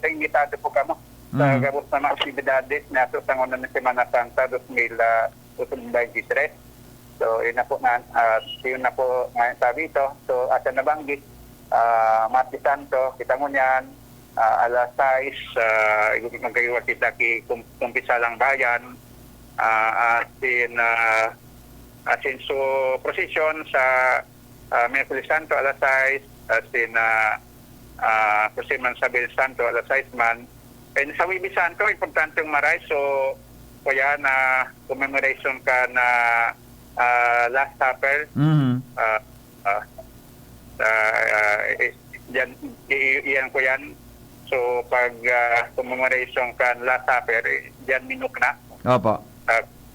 imbitado po kamo sa gabos na mga aktibidades na sa sangunan ng Semana Santa 2023. So, yun na po ngayon sabi ito. So, asa nabanggit, Martes Santo, kita mo niyan, alas 6, magkaiwa kita kumpisa lang bayan, so procession sa Merkulis Santo alas 6, Proseman sa Bil Santo alas 6 man. And sa Wibis Santo, importante yung maray. So, kaya na commemoration ka na Last Supper. Iyan ko yan. So, pag commemoration ka Last Supper, diyan minuk na. Opo.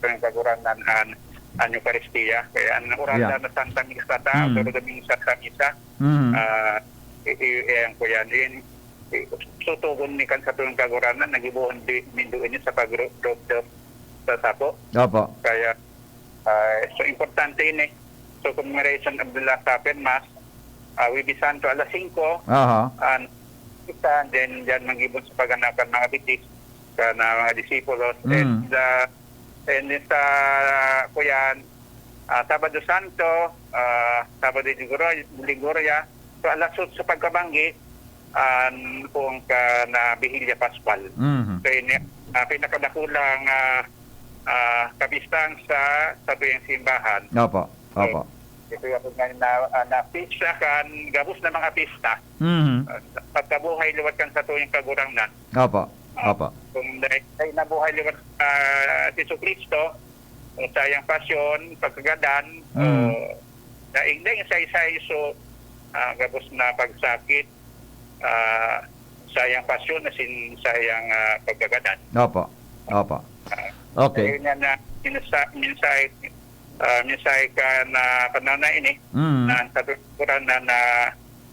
Ang kaguranan ang Eucharistia. Kaya ang uranda na Santa Misa pero daming Santa Misa. Iyan ko yan. Sutugon ni kan sa tulong kaguranan, nagibuhon minduin niya sa pag-group sa tapo. Opo. Kaya, so importante yun eh. So, commemoration of the Last Supper Mass, Wibis Santo alas 5, and then dyan magibon sa pagganapan mga bitis na mga disipulos. And sa kuyan, Sabado Santo, Sabado de Liguria, so alas 8 sa pagkabanggi, kung na Bihilya Pascual. So, pinakadakulang kabistang sa tuyang simbahan. Opo. Opo. Ito yung na pista kan, gabos na mga pista. Pagkabuhay liwat kan sa tuyang kagurangnan. Opo. Opo. Kung dahil nabuhay liwat si Kristo, sayang pasyon, pagkagadan, daing isa-isa so gabos na pagsakit, sayang pasyon na sayang pagkagadan. Opo. Opo. Okay. Ayun yan na minsay ka na panahon na ini na sa tukuran na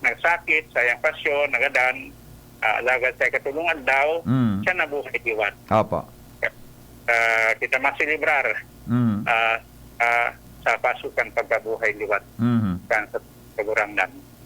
nagsakit, sayang pasyon, nagadan, alagad sa katulungan daw, siya nabuhay diwan. Opo. Kita masilibrar sa pasukan pagkabuhay liwat kan sa kagurangnan.